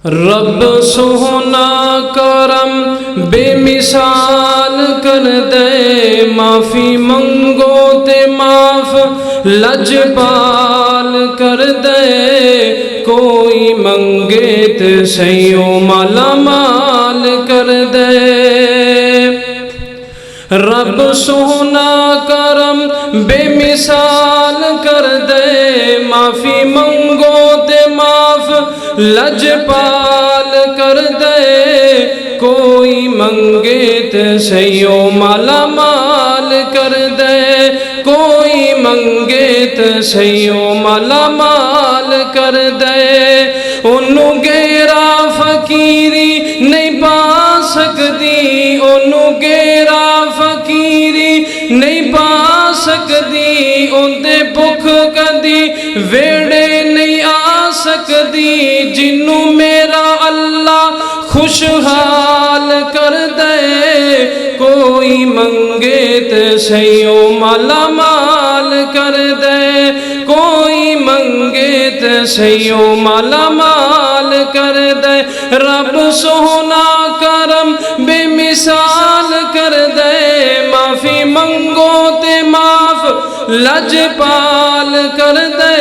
रब सोहना करम बेमिसाल कर दे, माफ़ी मंगो ते माफ लजपाल कर दे, कोई मंगे ते सैयो माला माल कर दे। रब सोहना करम बेमिसाल कर दे, माफ़ी मंगो ते माफ लजपाल कर दे, कोई मंगे ते सैयो माला माल कर दे, कोई मंगे ते सैयो माला माल कर दे। ओनू गेरा फकीरी नहीं पा सकदी, ओनू गेरा फकीरी नहीं पा सकदी, उनते भुख कदी वेड़े नहीं आ सकदी, जिन्नू मेरा अल्लाह खुशहाल कर दे, कोई मंगे ते सैयो माला माल कर दे, कोई मंगे ते सैयो माला माल कर दे। रब सोहना करम बेमिसाल कर दे, माफ़ी मंगो ते माफ लजपाल कर दे,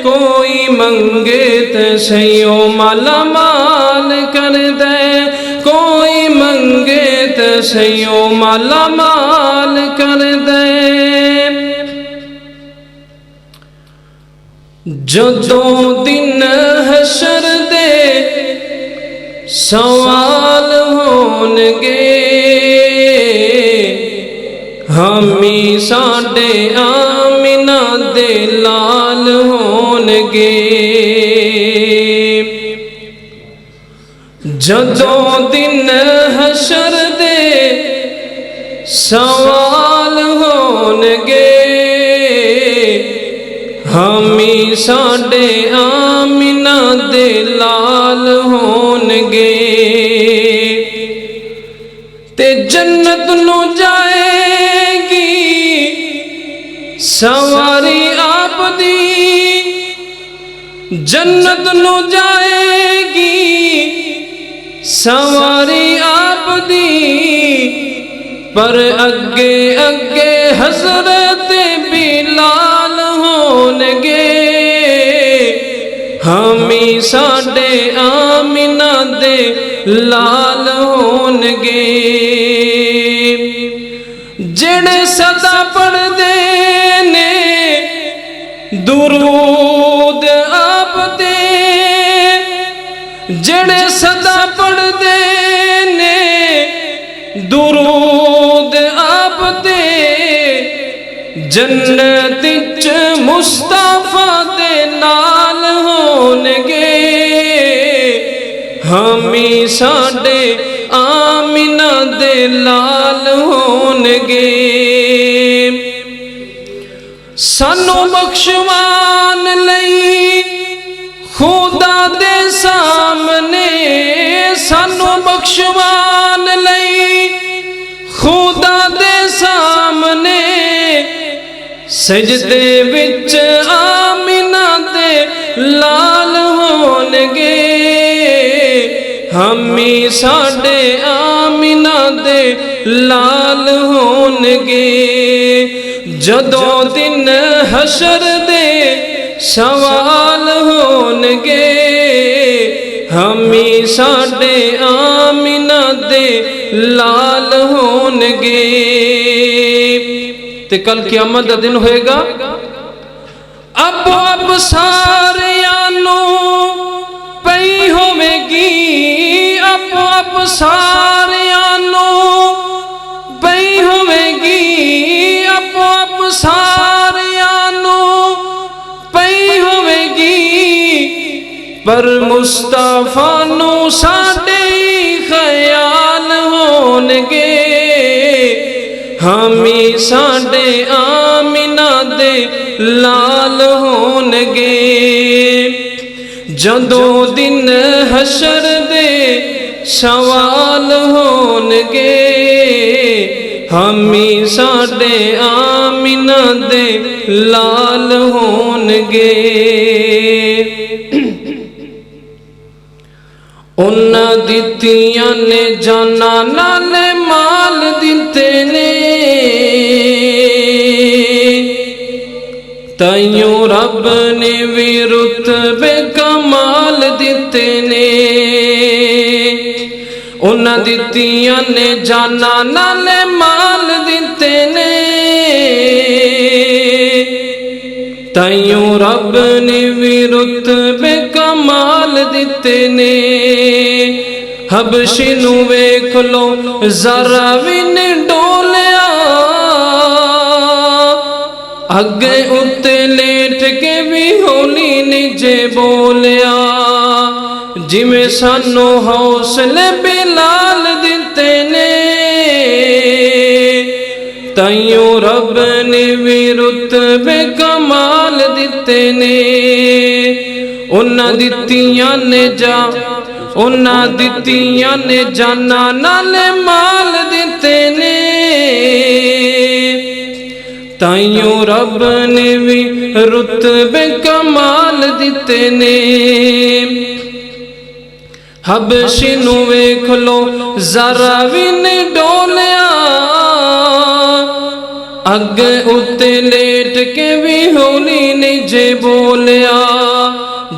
कोई मंगे ते सैयो माला माल कर दे, कोई मंगे ते सैयो माला माल कर दे। जदों दिन हशर दे सवाल होणगे, हामी साडे आमिना दे लाल होणगे। जदों दिन हशर दे सवाल होणगे, हामी साडे आमिना दे लाल होणगे, ते जन्नत नू जाएगी सवारी आप दी, जन्नत नू जाएगी सवारी आप दी, पर अगे अगे हजरत बिलाल होणगे, हामी साडे आमिना दे लाल होणगे। जेड़े सदा पढ़दे ने दुरूद आप दे, जेड़े सदा पढ़दे ने दुरूद आप दे, जन्नत च मुस्तफा दे नाल होणगे, हामी साडे आमिना दे लाल होणगे। सानू बख्शवान लई खुदा दे सामने, सानू बख्शवान लई खुदा दे सामने, सजदे विच आमिना दे लाल होणगे, हामी साडे आमिना दे लाल होणगे। जदों दिन हशर दे सवाल होणगे, हामी साडे आमिना दे लाल होणगे। ते कल क़यामत दा दिन होएगा, अब सारियां नू पई होवेगी, अब सारियां नू पई होवेगी, अब सारियां नू पई होवेगी, पर मुस्तफा नू साडे ख्याल होणगे, हामी साडे आमिना दे लाल होणगे। जदों दिन हशर दे सवाल होणगे, हामी साडे आमिना दे लाल होणगे। उन्हां दित्तियां ने जाना नाले माल दिते ने, ताइयों रब ने भी रुतबे कमाल दिते ने। उन्हां दित्तियां ने जाना नाले माल दिते ने, ताइयों रब ने भी रुतबे कमाल दिते ने। हबशी नू वेख लो जरा भी नहीं डोलिया, अगे उत्ते लेट के भी होली निजे बोलिया। जिमें सानू हौसले बिलाल दिते ने, ताइयों रब ने भी रुतबे कमाल दिते ने। उन्हां दित्तियां ने जा उन्हां दित्तियां ने जाना नाले माल दिते ने, ताइयों रब ने भी रुतबे कमाल दिते ने। हबशी नू वेख लो जरा भी नहीं डोलिया, अगे उत्ते लेट के भी होली निजे बोलिया।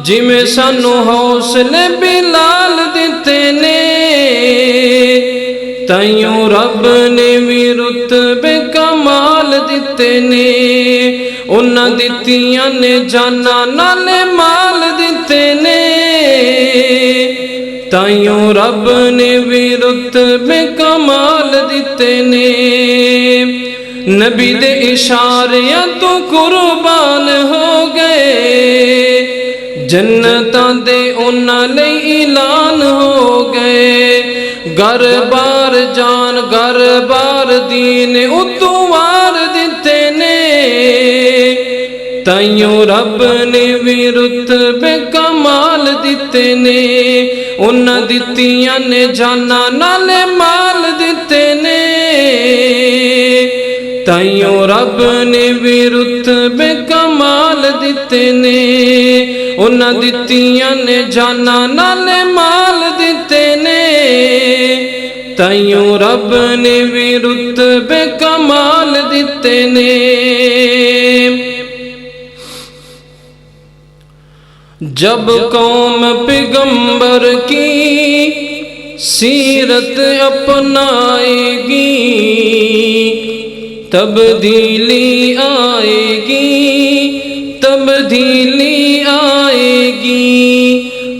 जिमें सानू हौसले बिलाल दिते ने, ताइयों रब ने भी रुतबे कमाल दिते ने। उन्हां दित्तियां ने जाना नाले माल दिते ने, ताइयों रब ने भी रुतबे कमाल दिते ने। नबी दे इशारियां तो कुर्बान हो गए, जन्नतां दे उन्हां लई ऐलान हो गए। घर बार जान घर बार दीन उतों वार दिते ने, ताइयों रब ने भी रुतबे कमाल दिते ने। उन्हां दित्तियां ने जाना नाले माल दिते ने, ताइयों रब ने भी रुतबे कमाल दिते ने। उन्हां दित्तियां ने जाना नाले माल दिते ने, ताइयों रब ने भी रुतबे कमाल दिते ने। जब कौम पैगंबर की सीरत अपनाएगी, तब्दीली आएगी तब्दीली आएगी।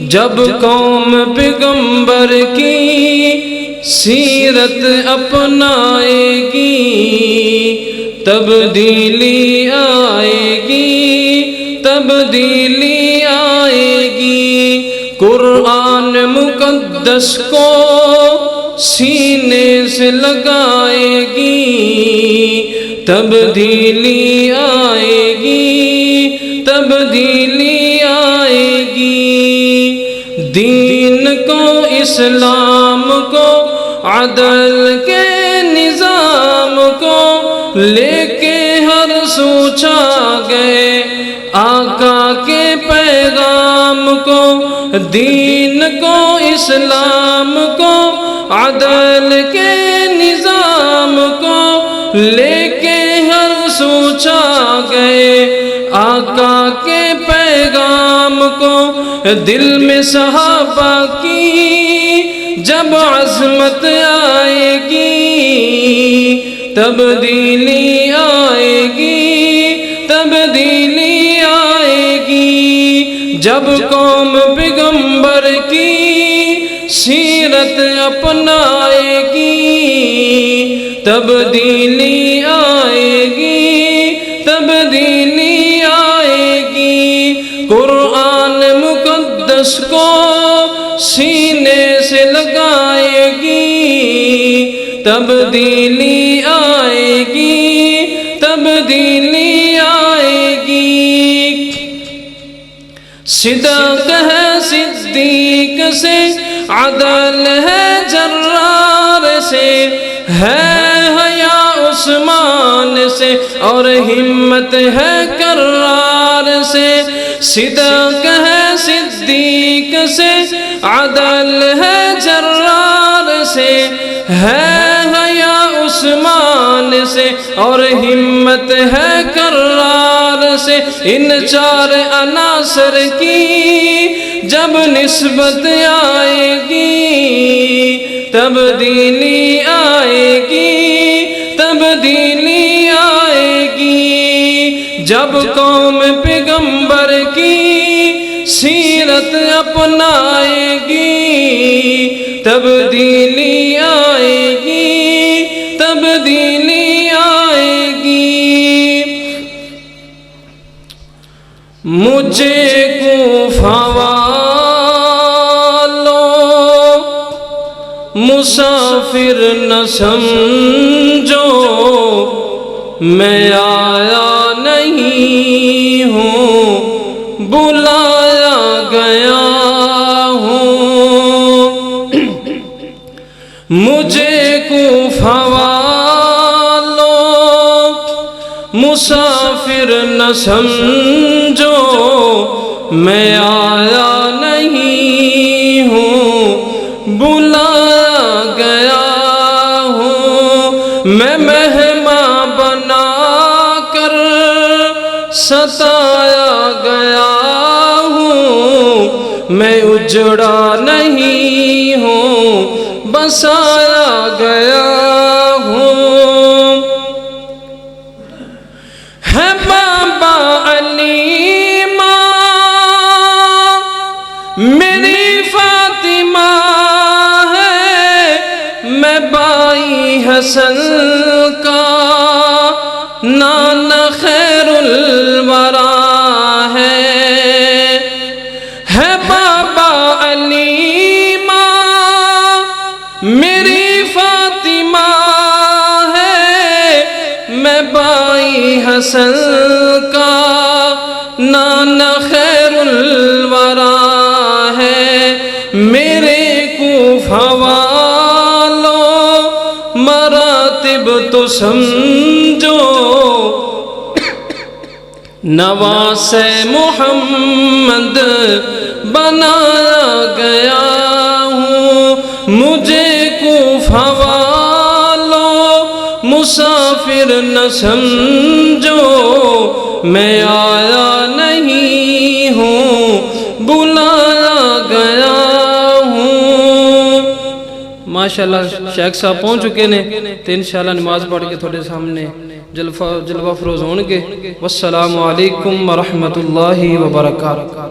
जब कौम पैगंबर की सीरत अपनाएगी, तब्दीली आएगी तब्दीली आएगी। कुरान मुकद्दस को सीने से लगाएगी, तब्दीली आएगी तब्दीली आएगी। दीन को इस्लाम को अदल के निज़ाम को लेके हर सोचा गए आका के पैगाम को। दीन को इस्लाम को अदल के निज़ाम को लेके हर सोचा गए आका के पैगाम को। दिल में सहाबा की जब अज़मत आएगी, तब्दीली आएगी तब्दीली आएगी। जब कौम पैगंबर की सीरत अपनाएगी, तब्दीली आएगी तब्दीली आएगी। कुरान मुकद्दस को सीने से लगाएगी, तब्दीली आएगी तब्दीली आएगी। सिद्दीक है सिद्दीक से, अदल है जर्रार से, है हया उस्मान से और हिम्मत है कर्रार से। सिद्दीक है सिद्दीक से, अदल है जर्रार से, है हया उस्मान से, और हिम्मत है कर्रार से। इन चार अनासर की जब निस्बत आएगी तब्दीली आएगी, तब्दीली आएगी। जब कौम पैगंबर की सीरत अपनाएगी तब्दीली आएगी, तब्दीली आएगी। मुझे कूफा वालों मुसाफिर न समझो, मैं आया नहीं हूँ बुलाया गया हूँ। मुझे कूफा वालों मुसाफिर न समझो, मैं आया नहीं हूँ बुलाया गया हूँ। मैं मेहमान बना कर सताया गया हूँ, मैं उजड़ा नहीं हूँ बसाया गया हूँ। है बाबा अली माँ मेरी फातिमा है, मैं बाई हसन का नाना खैरुल वरा है। बाबा अली माँ मेरी फातिमा है, मैं बाई हसन का नाना खैरुल वरा है। मेरे कूफा वालों मरातिब तो समझो, नवासे मोहम्मद बनाया गया हूँ। मुझे कूफा वालों मुसाफिर न समझो, मैं आया नहीं हूँ बुलाया गया हूँ। माशाल्लाह शेख साहब पहुँच चुके ने, तो इंशाल्लाह नमाज पढ़ के थोड़े सामने जलवा फरोज होंगे। वस्सलामु अलैकुम व रहमतुल्लाहि व बरकातहू।